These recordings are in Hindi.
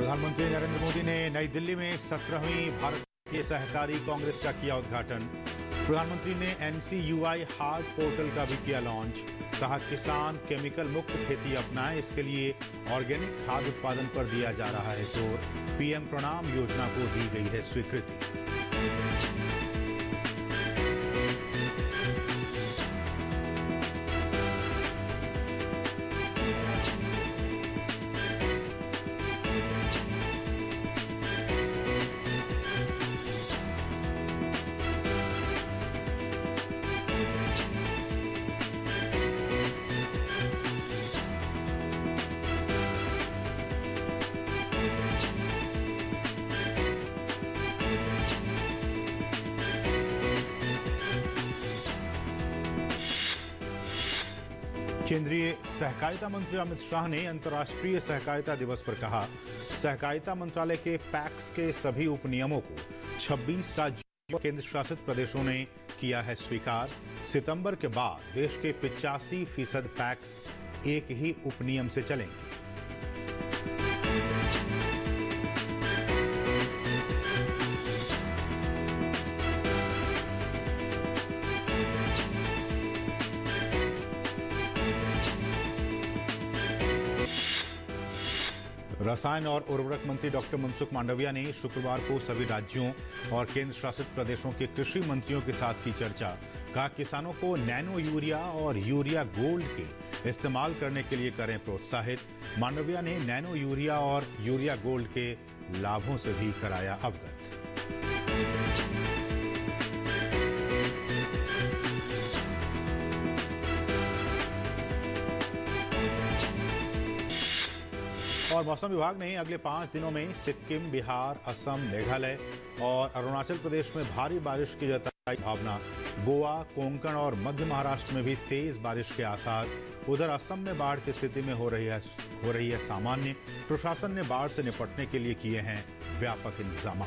प्रधानमंत्री नरेंद्र मोदी ने नई दिल्ली में 17वीं भारतीय सहकारी कांग्रेस का किया उद्घाटन। प्रधानमंत्री ने NCUI हार्ट पोर्टल का भी किया लॉन्च। कहा, किसान केमिकल मुक्त खेती अपनाएं, इसके लिए ऑर्गेनिक खाद्य उत्पादन पर दिया जा रहा है जोर। PM प्रणाम योजना को दी गई है स्वीकृति। केंद्रीय सहकारिता मंत्री अमित शाह ने अंतर्राष्ट्रीय सहकारिता दिवस पर कहा, सहकारिता मंत्रालय के पैक्स के सभी उपनियमों को 26 राज्यों और केंद्र शासित प्रदेशों ने किया है स्वीकार। सितंबर के बाद देश के 85% पैक्स एक ही उपनियम से चलेंगे। रसायन और उर्वरक मंत्री डॉक्टर मनसुख मांडविया ने शुक्रवार को सभी राज्यों और केंद्र शासित प्रदेशों के कृषि मंत्रियों के साथ की चर्चा। कहा, किसानों को नैनो यूरिया और यूरिया गोल्ड के इस्तेमाल करने के लिए करें प्रोत्साहित। मांडविया ने नैनो यूरिया और यूरिया गोल्ड के लाभों से भी कराया अवगत। और मौसम विभाग ने अगले 5 दिनों में सिक्किम, बिहार, असम, मेघालय और अरुणाचल प्रदेश में भारी बारिश की जताई संभावना। गोवा, कोंकण और मध्य महाराष्ट्र में भी तेज बारिश के आसार। उधर असम में बाढ़ की स्थिति में हो रही है सामान्य। प्रशासन ने बाढ़ से निपटने के लिए किए हैं व्यापक इंतजाम।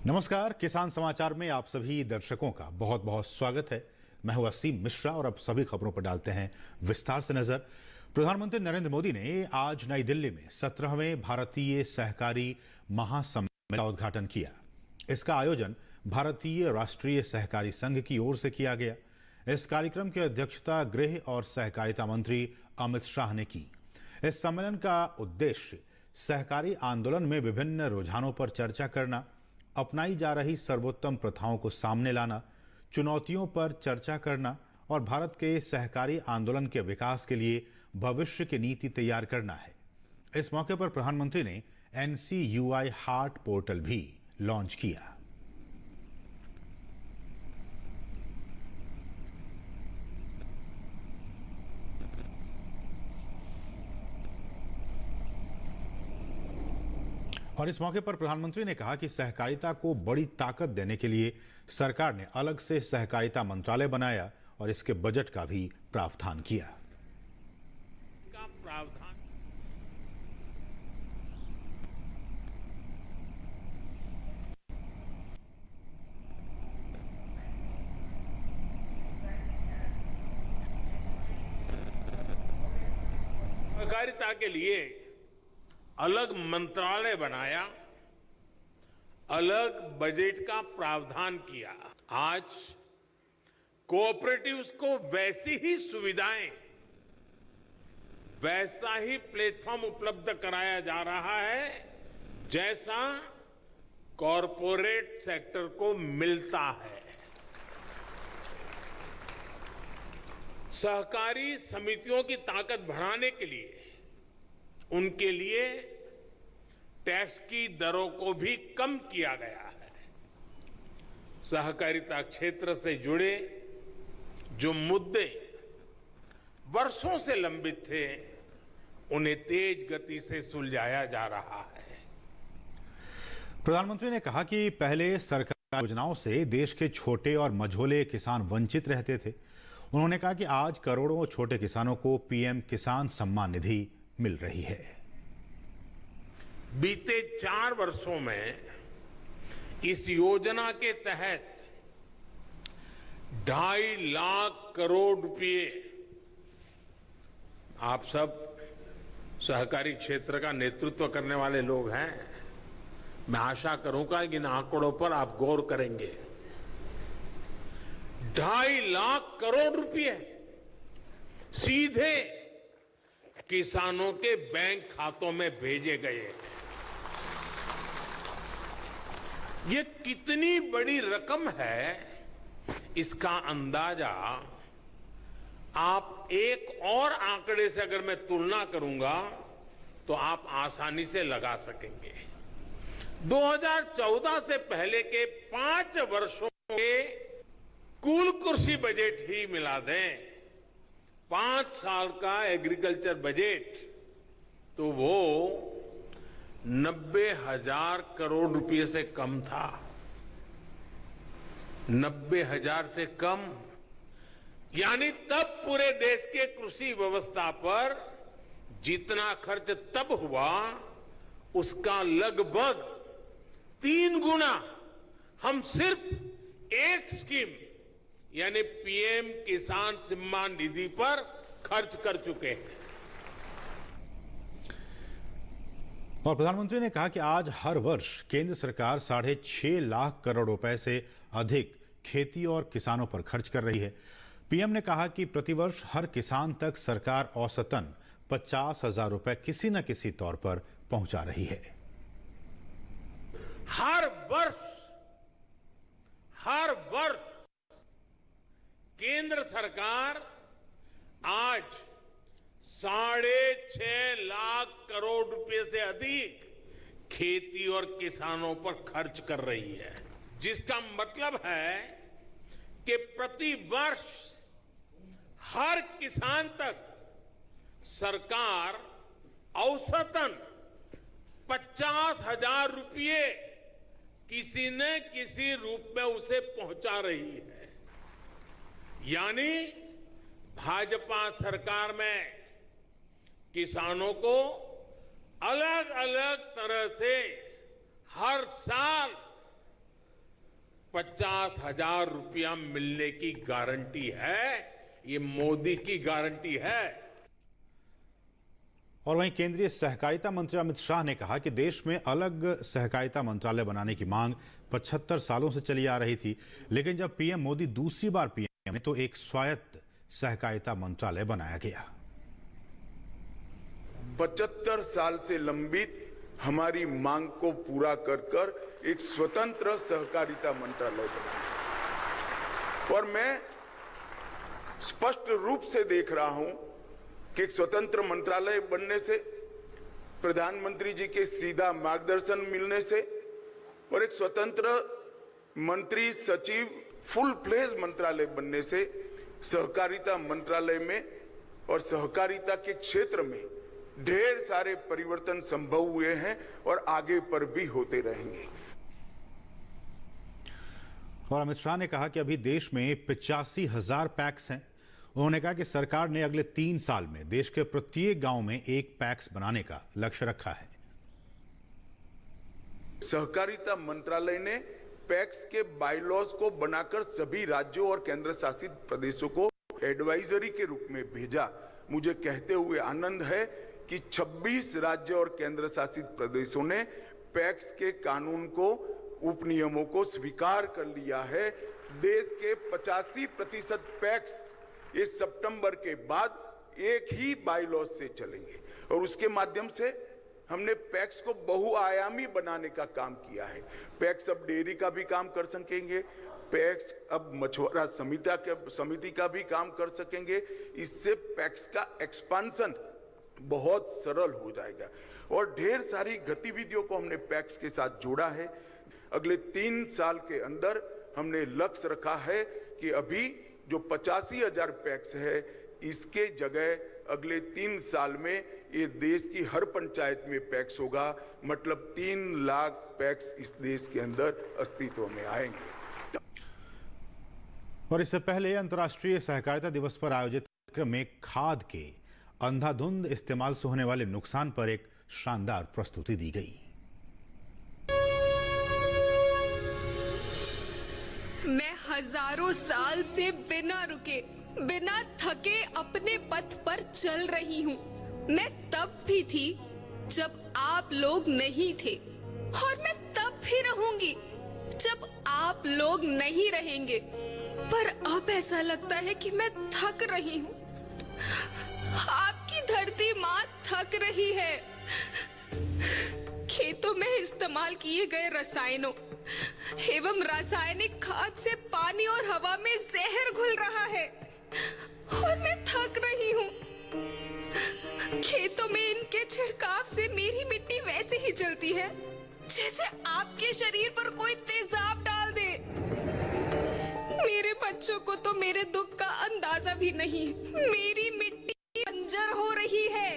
नमस्कार, किसान समाचार में आप सभी दर्शकों का बहुत बहुत स्वागत है। मैं हूं असीम मिश्रा और अब सभी खबरों पर डालते हैं विस्तार से नजर। प्रधानमंत्री नरेंद्र मोदी ने आज नई दिल्ली में 17वें भारतीय सहकारी महासम्मेलन का उद्घाटन किया। इसका आयोजन भारतीय राष्ट्रीय सहकारी संघ की ओर से किया गया। इस कार्यक्रम की अध्यक्षता गृह और सहकारिता मंत्री अमित शाह ने की। इस सम्मेलन का उद्देश्य सहकारी आंदोलन में विभिन्न रुझानों पर चर्चा करना, अपनाई जा रही सर्वोत्तम प्रथाओं को सामने लाना, चुनौतियों पर चर्चा करना और भारत के सहकारी आंदोलन के विकास के लिए भविष्य की नीति तैयार करना है। इस मौके पर प्रधानमंत्री ने NCUI हार्ट पोर्टल भी लॉन्च किया। और इस मौके पर प्रधानमंत्री ने कहा कि सहकारिता को बड़ी ताकत देने के लिए सरकार ने अलग से सहकारिता मंत्रालय बनाया और इसके बजट का भी प्रावधान किया। सहकारिता के लिए अलग मंत्रालय बनाया, अलग बजट का प्रावधान किया। आज कोऑपरेटिव्स को वैसी ही सुविधाएं, वैसा ही प्लेटफॉर्म उपलब्ध कराया जा रहा है जैसा कॉरपोरेट सेक्टर को मिलता है। सहकारी समितियों की ताकत बढ़ाने के लिए उनके लिए टैक्स की दरों को भी कम किया गया है। सहकारिता क्षेत्र से जुड़े जो मुद्दे वर्षों से लंबित थे, उन्हें तेज गति से सुलझाया जा रहा है। प्रधानमंत्री ने कहा कि पहले सरकार योजनाओं से देश के छोटे और मझोले किसान वंचित रहते थे। उन्होंने कहा कि आज करोड़ों छोटे किसानों को पीएम किसान सम्मान निधि मिल रही है। बीते 4 वर्षों में इस योजना के तहत 2.5 लाख करोड़ रुपए, आप सब सहकारी क्षेत्र का नेतृत्व करने वाले लोग हैं, मैं आशा करूंगा कि इन आंकड़ों पर आप गौर करेंगे। 2.5 लाख करोड़ रुपए सीधे किसानों के बैंक खातों में भेजे गए। ये कितनी बड़ी रकम है, इसका अंदाजा आप एक और आंकड़े से अगर मैं तुलना करूंगा तो आप आसानी से लगा सकेंगे। 2014 से पहले के 5 वर्षों के कुल कृषि बजट ही मिला दें, 5 साल का एग्रीकल्चर बजट, तो वो 90,000 करोड़ रुपए से कम था। 90,000 से कम, यानी तब पूरे देश के कृषि व्यवस्था पर जितना खर्च तब हुआ, उसका लगभग 3 गुना हम सिर्फ एक स्कीम यानी पीएम किसान सम्मान निधि पर खर्च कर चुके हैं। और प्रधानमंत्री ने कहा कि आज हर वर्ष केंद्र सरकार 6.5 लाख करोड़ रुपए से अधिक खेती और किसानों पर खर्च कर रही है। पीएम ने कहा कि प्रतिवर्ष हर किसान तक सरकार औसतन 50,000 रुपए किसी न किसी तौर पर पहुंचा रही है। हर वर्ष केंद्र सरकार आज 6.5 लाख करोड़ रुपए से अधिक खेती और किसानों पर खर्च कर रही है, जिसका मतलब है कि प्रति वर्ष हर किसान तक सरकार औसतन 50,000 रुपये किसी न किसी रूप में उसे पहुंचा रही है। यानी भाजपा सरकार में किसानों को अलग अलग तरह से हर साल 50,000 रुपया मिलने की गारंटी है। ये मोदी की गारंटी है। और वहीं केंद्रीय सहकारिता मंत्री अमित शाह ने कहा कि देश में अलग सहकारिता मंत्रालय बनाने की मांग 75 सालों से चली आ रही थी, लेकिन जब पीएम मोदी दूसरी बार पीएम ने तो एक स्वायत्त सहकारिता मंत्रालय बनाया गया। 75 साल से लंबित हमारी मांग को पूरा कर एक स्वतंत्र सहकारिता मंत्रालय बना, और मैं स्पष्ट रूप से देख रहा हूं कि एक स्वतंत्र मंत्रालय बनने से, प्रधानमंत्री जी के सीधा मार्गदर्शन मिलने से और एक स्वतंत्र मंत्री सचिव फुल फ्लेज मंत्रालय बनने से सहकारिता मंत्रालय में और सहकारिता के क्षेत्र में ढेर सारे परिवर्तन संभव हुए हैं और आगे पर भी होते रहेंगे। और अमित शाह ने कहा कि अभी देश में 85,000 पैक्स हैं। उन्होंने कहा कि सरकार ने अगले 3 साल में देश के प्रत्येक गांव में एक पैक्स बनाने का लक्ष्य रखा है। सहकारिता मंत्रालय ने पैक्स के बायलॉज को बनाकर सभी राज्यों और केंद्र शासित प्रदेशों को एडवाइजरी के रूप में भेजा। मुझे कहते हुए आनंद है कि 26 राज्य और केंद्र शासित प्रदेशों ने पैक्स के कानून को, उपनियमों को स्वीकार कर लिया है। देश के 85% पैक्स इस सितंबर के बाद एक ही बायलॉज से चलेंगे और उसके माध्यम से हमने पैक्स को बहुआयामी बनाने का काम किया है। पैक्स अब डेयरी का भी काम कर सकेंगे, पैक्स अब मछुआरा समिति का भी काम कर सकेंगे। इससे पैक्स का एक्सपांशन बहुत सरल हो जाएगा और ढेर सारी गतिविधियों को हमने पैक्स के साथ जोड़ा है। अगले 3 साल के अंदर हमने लक्ष्य रखा है कि अभी जो 85,000 पैक्स है, इसके जगह अगले 3 साल में ये देश की हर पंचायत में पैक्स होगा, मतलब 3 लाख पैक्स इस देश के अंदर अस्तित्व में आएंगे। और इससे पहले अंतर्राष्ट्रीय सहकारिता दिवस पर आयोजित कार्यक्रम में खाद के अंधाधुंध इस्तेमाल से होने वाले नुकसान पर एक शानदार प्रस्तुति दी गई। मैं हजारों साल से बिना रुके, बिना थके अपने पथ पर चल रही हूँ। मैं तब भी थी जब आप लोग नहीं थे, और मैं तब भी रहूंगी जब आप लोग नहीं रहेंगे। पर अब ऐसा लगता है कि मैं थक रही हूँ। आपकी धरती माँ थक रही है। खेतों में इस्तेमाल किए गए रसायनों एवं रासायनिक खाद से पानी और हवा में जहर घुल रहा है, और मैं थक रही हूँ। खेतों में इनके छिड़काव से मेरी मिट्टी वैसे ही जलती है जैसे आपके शरीर पर कोई तेजाब डाल दे। मेरे बच्चों को तो मेरे दुख का अंदाजा भी नहीं। मेरी मिट्टी बंजर हो रही है,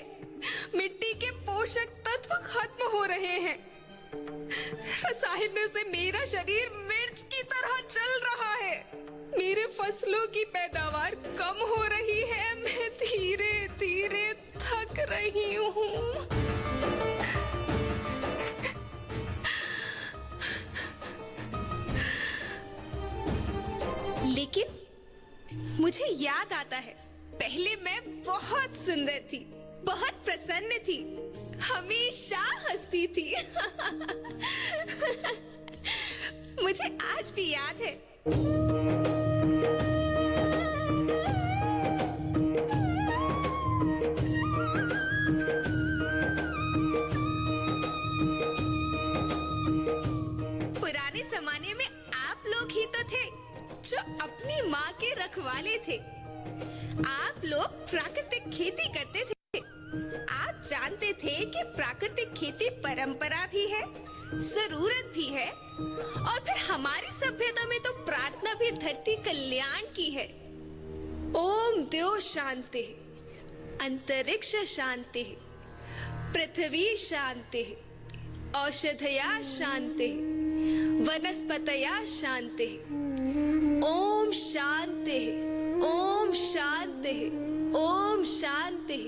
मिट्टी के पोषक तत्व खत्म हो रहे हैं। रसायनों से मेरा शरीर मिर्च की तरह जल रहा है। मेरे फसलों की पैदावार कम हो रही है। मैं धीरे धीरे थक रही हूँ। लेकिन मुझे याद आता है, पहले मैं बहुत सुंदर थी, बहुत प्रसन्न थी, हमेशा हंसती थी। मुझे आज भी याद है। पुराने जमाने में आप लोग ही तो थे जो अपनी माँ के रखवाले थे। आप लोग प्राकृतिक खेती करते थे। आप जानते थे कि प्राकृतिक खेती परंपरा भी है, जरूरत भी है, और फिर हमारी सभ्यता में तो प्रार्थना भी धरती कल्याण की है। ओम द्यो शांति, अंतरिक्ष शांति, पृथ्वी शांति, औषधया शांति, वनस्पतया शांति। ओम शांति, ओम शांति, ओम शांति।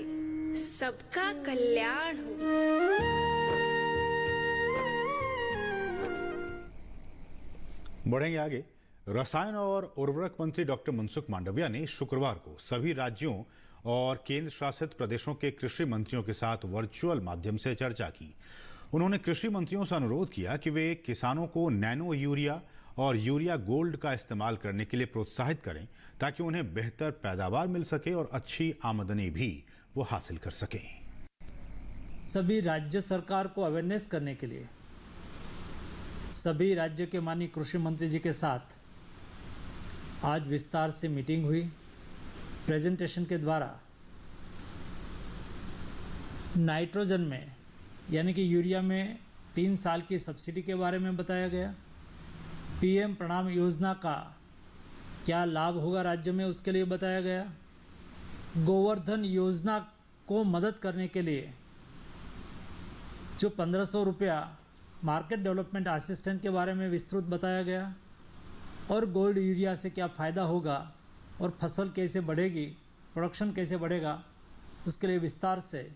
सबका कल्याण हो। बढ़ेंगे आगे। रसायन और उर्वरक मंत्री डॉक्टर मनसुख मांडविया ने शुक्रवार को सभी राज्यों और केंद्र शासित प्रदेशों के कृषि मंत्रियों के साथ वर्चुअल माध्यम से चर्चा की। उन्होंने कृषि मंत्रियों से अनुरोध किया कि वे किसानों को नैनो यूरिया और यूरिया गोल्ड का इस्तेमाल करने के लिए प्रोत्साहित करें, ताकि उन्हें बेहतर पैदावार मिल सके और अच्छी आमदनी भी वो हासिल कर सकें। सभी राज्य सरकार को अवेयरनेस करने के लिए सभी राज्य के माननीय कृषि मंत्री जी के साथ आज विस्तार से मीटिंग हुई। प्रेजेंटेशन के द्वारा नाइट्रोजन में यानी कि यूरिया में 3 साल की सब्सिडी के बारे में बताया गया। पीएम प्रणाम योजना का क्या लाभ होगा राज्य में, उसके लिए बताया गया। गोवर्धन योजना को मदद करने के लिए जो 1500 रुपया मार्केट डेवलपमेंट असिस्टेंट के बारे में विस्तृत बताया गया, और गोल्ड यूरिया से क्या फ़ायदा होगा और फसल कैसे बढ़ेगी, प्रोडक्शन कैसे बढ़ेगा, उसके लिए विस्तार से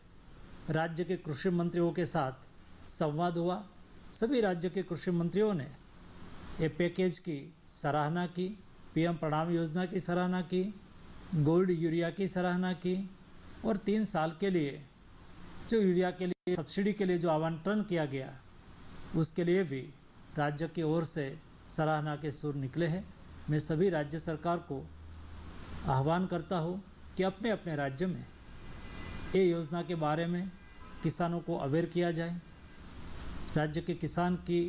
राज्य के कृषि मंत्रियों के साथ संवाद हुआ। सभी राज्य के कृषि मंत्रियों ने ये पैकेज की सराहना की, पीएम प्रणाम योजना की सराहना की, गोल्ड यूरिया की सराहना की, और 3 साल के लिए जो यूरिया के लिए सब्सिडी के लिए जो आवंटन किया गया उसके लिए भी राज्य की ओर से सराहना के सुर निकले हैं। मैं सभी राज्य सरकार को आह्वान करता हूँ कि अपने अपने राज्य में ये योजना के बारे में किसानों को अवेयर किया जाए, राज्य के किसान की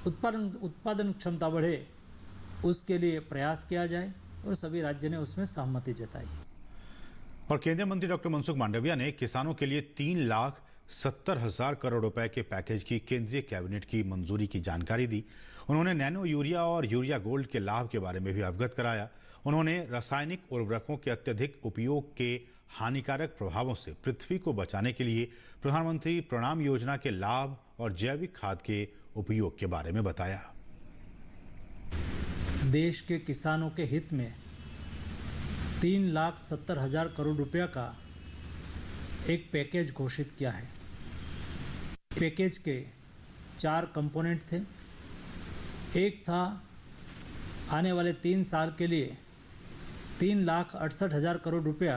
उत्पादन क्षमता बढ़े उसके लिए प्रयास किया जाए, और सभी राज्य ने उसमें सहमति जताई। और केंद्रीय मंत्री डॉक्टर मनसुख मांडविया ने किसानों के लिए 3,70,000 करोड़ रुपए के पैकेज की केंद्रीय कैबिनेट की मंजूरी की जानकारी दी। उन्होंने नैनो यूरिया और यूरिया गोल्ड के लाभ के बारे में भी अवगत कराया। उन्होंने रासायनिक उर्वरकों के अत्यधिक उपयोग के हानिकारक प्रभावों से पृथ्वी को बचाने के लिए प्रधानमंत्री प्रणाम योजना के लाभ और जैविक खाद के उपयोग के बारे में बताया। देश के किसानों के हित में 3,70,000 करोड़ रुपया का एक पैकेज घोषित किया है। पैकेज के 4 कंपोनेंट थे। एक था आने वाले 3 साल के लिए 3,68,000 करोड़ रुपया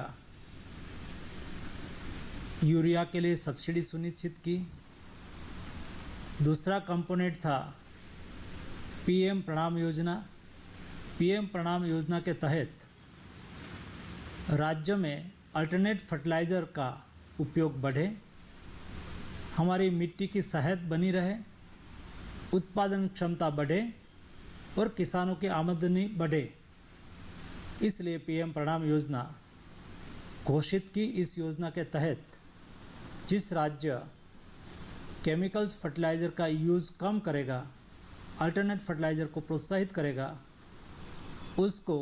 यूरिया के लिए सब्सिडी सुनिश्चित की। दूसरा कंपोनेंट था पीएम प्रणाम योजना। पीएम प्रणाम योजना के तहत राज्य में अल्टरनेट फर्टिलाइज़र का उपयोग बढ़े, हमारी मिट्टी की सेहत बनी रहे, उत्पादन क्षमता बढ़े और किसानों की आमदनी बढ़े, इसलिए पीएम प्रणाम योजना घोषित की। इस योजना के तहत जिस राज्य केमिकल्स फर्टिलाइज़र का यूज़ कम करेगा, अल्टरनेट फर्टिलाइज़र को प्रोत्साहित करेगा, उसको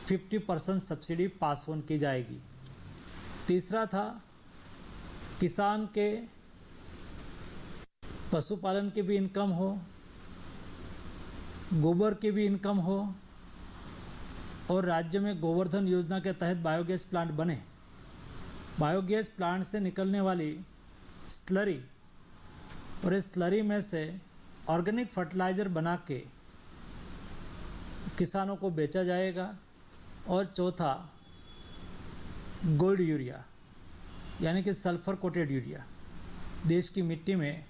50% सब्सिडी पास ऑन की जाएगी। तीसरा था किसान के पशुपालन की भी इनकम हो, गोबर की भी इनकम हो और राज्य में गोवर्धन योजना के तहत बायोगैस प्लांट बने। बायोगैस प्लांट से निकलने वाली स्लरी और इस स्लरी में से ऑर्गेनिक फर्टिलाइज़र बना के किसानों को बेचा जाएगा। और चौथा गोल्ड यूरिया यानी कि सल्फर कोटेड यूरिया। देश की मिट्टी में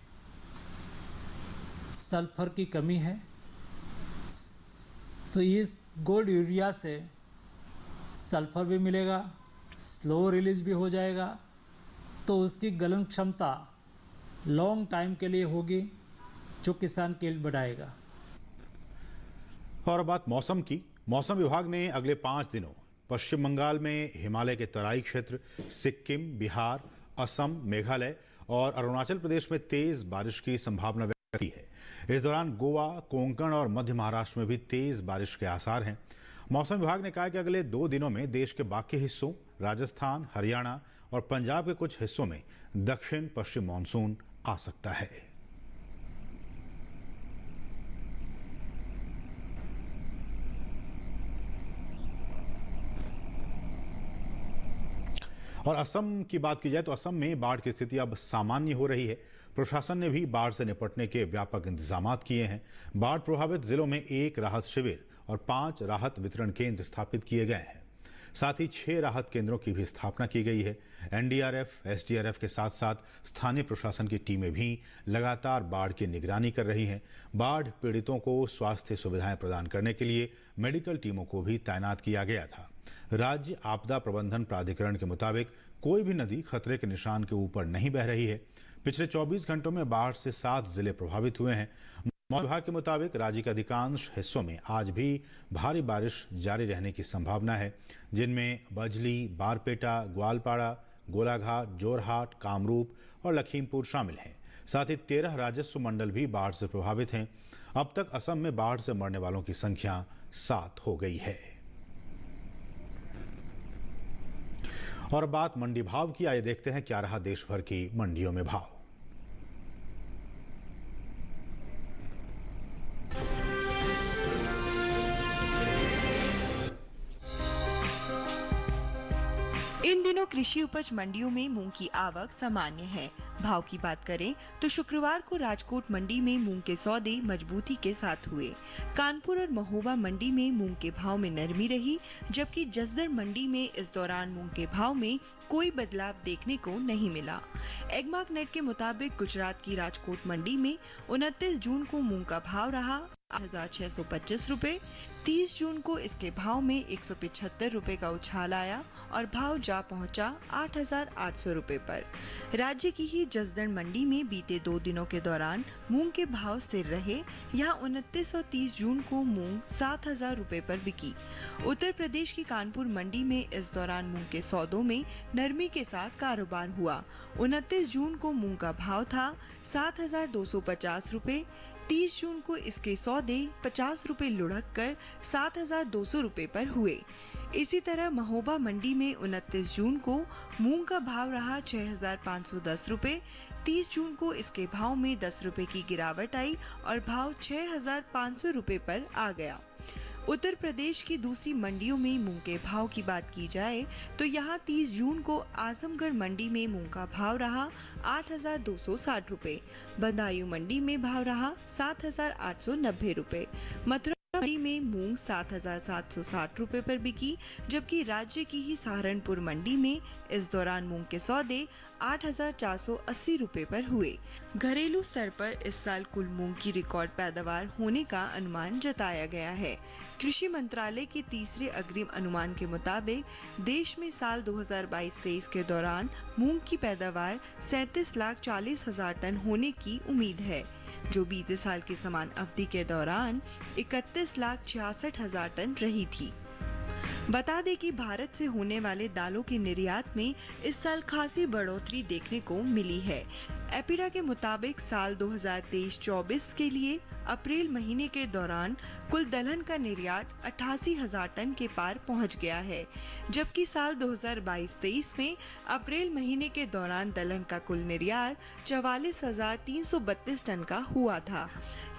सल्फर की कमी है, तो इस गोल्ड यूरिया से सल्फर भी मिलेगा, स्लो रिलीज भी हो जाएगा, तो उसकी गलन क्षमता लॉन्ग टाइम के लिए होगी, जो किसान के लिए बढ़ाएगा। और बात मौसम की। मौसम विभाग ने अगले 5 दिनों पश्चिम बंगाल में हिमालय के तराई क्षेत्र, सिक्किम, बिहार, असम, मेघालय और अरुणाचल प्रदेश में तेज बारिश की संभावना व्यक्त की है। इस दौरान गोवा, कोंकण और मध्य महाराष्ट्र में भी तेज बारिश के आसार हैं। मौसम विभाग ने कहा कि अगले 2 दिनों में देश के बाकी हिस्सों, राजस्थान, हरियाणा और पंजाब के कुछ हिस्सों में दक्षिण पश्चिम मानसून आ सकता है। और असम की बात की जाए तो असम में बाढ़ की स्थिति अब सामान्य हो रही है। प्रशासन ने भी बाढ़ से निपटने के व्यापक इंतजाम किए हैं। बाढ़ प्रभावित जिलों में 1 राहत शिविर और 5 राहत वितरण केंद्र स्थापित किए गए हैं। साथ ही 6 राहत केंद्रों की भी स्थापना की गई है। एनडीआरएफ, एसडीआरएफ के साथ साथ स्थानीय प्रशासन की टीमें भी लगातार बाढ़ की निगरानी कर रही हैं। बाढ़ पीड़ितों को स्वास्थ्य सुविधाएं प्रदान करने के लिए मेडिकल टीमों को भी तैनात किया गया था। राज्य आपदा प्रबंधन प्राधिकरण के मुताबिक कोई भी नदी खतरे के निशान के ऊपर नहीं बह रही है। पिछले 24 घंटों में बाढ़ से 7 जिले प्रभावित हुए हैं। मौसम विभाग के मुताबिक राज्य के अधिकांश हिस्सों में आज भी भारी बारिश जारी रहने की संभावना है, जिनमें बजली, बारपेटा, ग्वालपाड़ा, गोलाघाट, जोरहाट, कामरूप और लखीमपुर शामिल हैं। साथ ही 13 राजस्व मंडल भी बाढ़ से प्रभावित हैं। अब तक असम में बाढ़ से मरने वालों की संख्या 7 हो गई है। और बात मंडी भाव की। आइए देखते हैं क्या रहा देश भर की मंडियों में भाव। इन दिनों कृषि उपज मंडियों में मूंग की आवक सामान्य है। भाव की बात करें तो शुक्रवार को राजकोट मंडी में मूंग के सौदे मजबूती के साथ हुए। कानपुर और महोबा मंडी में मूंग के भाव में नरमी रही, जबकि जसदर मंडी में इस दौरान मूंग के भाव में कोई बदलाव देखने को नहीं मिला। एगमार्क नेट के मुताबिक गुजरात की राजकोट मंडी में 29 जून को मूंग का भाव रहा 8,625 रुपए। 30 जून को इसके भाव में 175 रुपए का उछाल आया और भाव जा पहुंचा 8,800 रुपए पर। राज्य की ही जसदन मंडी में बीते 2 दिनों के दौरान मूंग के भाव स्थिर रहे। यहां 29 और 30 जून को मूंग 7,000 रुपए पर बिकी। उत्तर प्रदेश की कानपुर मंडी में इस दौरान मूंग के सौदों में नरमी के साथ कारोबार हुआ। 29 जून को मूंग का भाव था 7,250 रुपए। 30 जून को इसके सौदे 50 रुपए लुढ़क कर 7,200 रुपए पर हुए। इसी तरह महोबा मंडी में 29 जून को मूंग का भाव रहा 6,510 रुपए। 30 जून को इसके भाव में 10 रुपए की गिरावट आई और भाव 6,500 रुपए पर आ गया। उत्तर प्रदेश की दूसरी मंडियों में मूंग के भाव की बात की जाए तो यहां 30 जून को आजमगढ़ मंडी में मूंग का भाव रहा 8,260 रुपए, बदायूं मंडी में भाव रहा 7,890 रुपए, मथुरा मंडी में मूंग 7,760 रुपए पर बिकी, जबकि राज्य की ही सहारनपुर मंडी में इस दौरान मूंग के सौदे 8,480 रुपए पर हुए। घरेलू स्तर पर इस साल कुल मूंग की रिकॉर्ड पैदावार होने का अनुमान जताया गया है। कृषि मंत्रालय के तीसरे अग्रिम अनुमान के मुताबिक देश में साल 2022-23 के दौरान मूंग की पैदावार 37,40,000 टन होने की उम्मीद है, जो बीते साल की समान अवधि के दौरान 31,66,000 टन रही थी। बता दें कि भारत से होने वाले दालों के निर्यात में इस साल खासी बढ़ोतरी देखने को मिली है। एपिडा के मुताबिक साल 2023-24 के लिए अप्रैल महीने के दौरान कुल दलहन का निर्यात 88,000 टन के पार पहुंच गया है, जबकि साल 2022-23 में अप्रैल महीने के दौरान दलहन का कुल निर्यात 44,332 टन का हुआ था।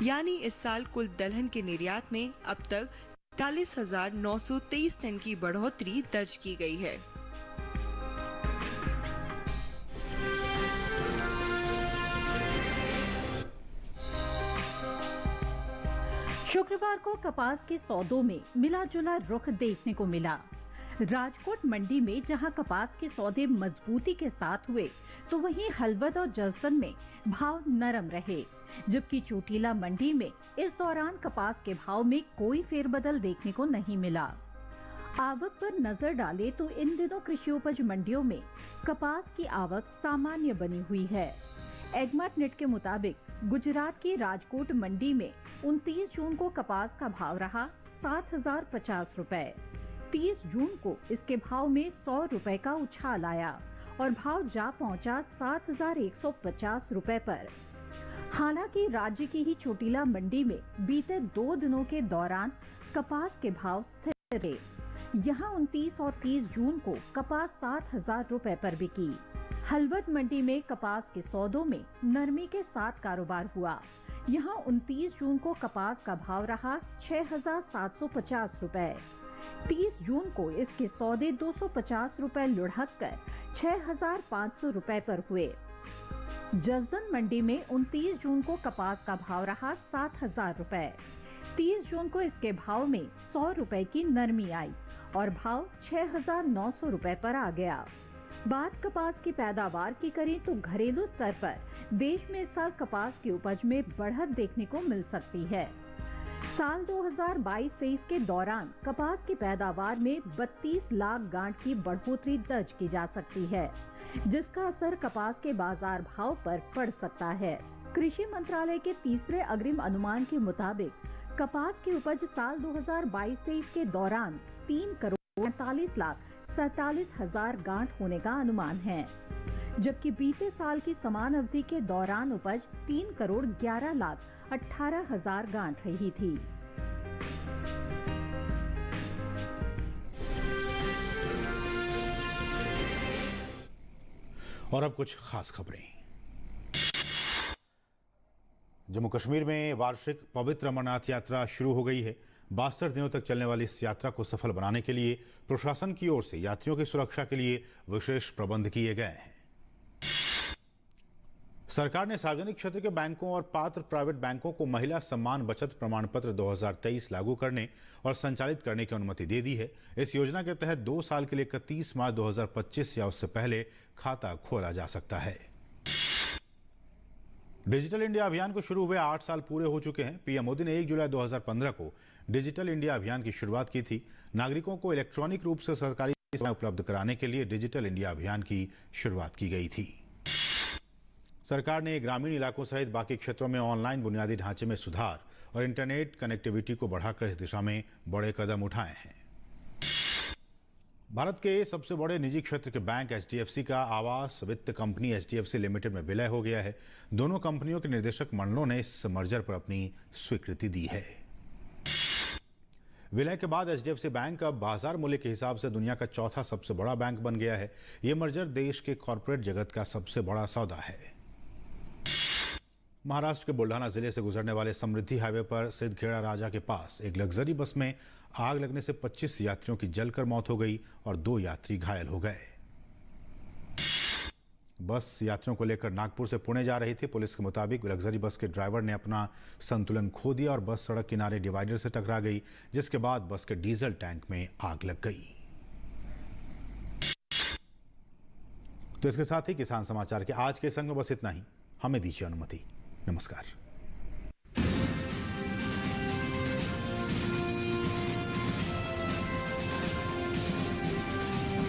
यानी इस साल कुल दलहन के निर्यात में अब तक 40,923 टन की बढ़ोतरी दर्ज की गई है। शुक्रवार को कपास के सौदों में मिला जुला रुख देखने को मिला। राजकोट मंडी में जहां कपास के सौदे मजबूती के साथ हुए, तो वहीं हलवद और जसदन में भाव नरम रहे, जबकि चोटीला मंडी में इस दौरान कपास के भाव में कोई फेरबदल देखने को नहीं मिला। आवक पर नजर डाले तो इन दिनों कृषि उपज मंडियों में कपास की आवक सामान्य बनी हुई है। एगमार्ट नेट के मुताबिक गुजरात की राजकोट मंडी में 29 जून को कपास का भाव रहा 7,050 रुपए। 30 जून को इसके भाव में 100 रुपए का उछाल आया और भाव जा पहुंचा 7,150 रुपए पर। हालांकि राज्य की ही चोटीला मंडी में बीते 2 दिनों के दौरान कपास के भाव स्थिर रहे। यहाँ 29 और 30 जून को कपास 7,000 रुपए पर बिकी। हलवद मंडी में कपास के सौदों में नरमी के साथ कारोबार हुआ। यहाँ 29 जून को कपास का भाव रहा 6,750 रुपए। 30 जून को इसके सौदे 250 रुपए लुढ़क कर 6,500 रुपए पर हुए। जसदन मंडी में 29 जून को कपास का भाव रहा 7,000 रुपए। 30 जून को इसके भाव में 100 रुपए की नरमी आई और भाव 6,900 रुपए पर आ गया। बात कपास की पैदावार की करें तो घरेलू स्तर पर देश में इस साल कपास की उपज में बढ़त देखने को मिल सकती है। साल 2022-23 के दौरान कपास की पैदावार में 32 लाख गांठ की बढ़ोतरी दर्ज की जा सकती है, जिसका असर कपास के बाजार भाव पर पड़ सकता है। कृषि मंत्रालय के तीसरे अग्रिम अनुमान के मुताबिक कपास की उपज साल 2022-23 के दौरान 3,48,47,000 गांठ होने का अनुमान है, जबकि बीते साल की समान अवधि के दौरान उपज 3,11,18,000 गांठ रही थी। और अब कुछ खास खबरें। जम्मू कश्मीर में वार्षिक पवित्र अमरनाथ यात्रा शुरू हो गई है। 62 दिनों तक चलने वाली इस यात्रा को सफल बनाने के लिए प्रशासन की ओर से यात्रियों की सुरक्षा के लिए विशेष प्रबंध किए गए हैं। सरकार ने सार्वजनिक क्षेत्र के बैंकों और पात्र प्राइवेट बैंकों को महिला सम्मान बचत प्रमाण पत्र 2023 लागू करने और संचालित करने की अनुमति दे दी है। इस योजना के तहत 2 साल के लिए 31 मार्च 2025 या उससे पहले खाता खोला जा सकता है। डिजिटल इंडिया अभियान को शुरू हुए 8 साल पूरे हो चुके हैं। पीएम मोदी ने 1 जुलाई 2015 को डिजिटल इंडिया अभियान की शुरुआत की थी। नागरिकों को इलेक्ट्रॉनिक रूप से सरकारी सेवाएं उपलब्ध कराने के लिए डिजिटल इंडिया अभियान की शुरुआत की गई थी। सरकार ने ग्रामीण इलाकों सहित बाकी क्षेत्रों में ऑनलाइन बुनियादी ढांचे में सुधार और इंटरनेट कनेक्टिविटी को बढ़ाकर इस दिशा में बड़े कदम उठाए हैं। भारत के सबसे बड़े निजी क्षेत्र के बैंक एचडीएफसी का आवास वित्त कंपनी एचडीएफसी लिमिटेड में विलय हो गया है। दोनों कंपनियों के निदेशक मंडलों ने इस मर्जर पर अपनी स्वीकृति दी है। विलय के बाद एचडीएफसी बैंक अब बाजार मूल्य के हिसाब से दुनिया का चौथा सबसे बड़ा बैंक बन गया है। यह मर्जर देश के कॉरपोरेट जगत का सबसे बड़ा सौदा है। महाराष्ट्र के बुल्ढाना जिले से गुजरने वाले समृद्धि हाईवे पर सिद्धखेड़ा राजा के पास एक लग्जरी बस में आग लगने से 25 यात्रियों की जलकर मौत हो गई और 2 यात्री घायल हो गए। बस यात्रियों को लेकर नागपुर से पुणे जा रही थी। पुलिस के मुताबिक लग्जरी बस के ड्राइवर ने अपना संतुलन खो दिया और बस सड़क किनारे डिवाइडर से टकरा गई, जिसके बाद बस के डीजल टैंक में आग लग गई। तो इसके साथ ही किसान समाचार के आज के संग में बस इतना ही। हमें दीजिए अनुमति। नमस्कार।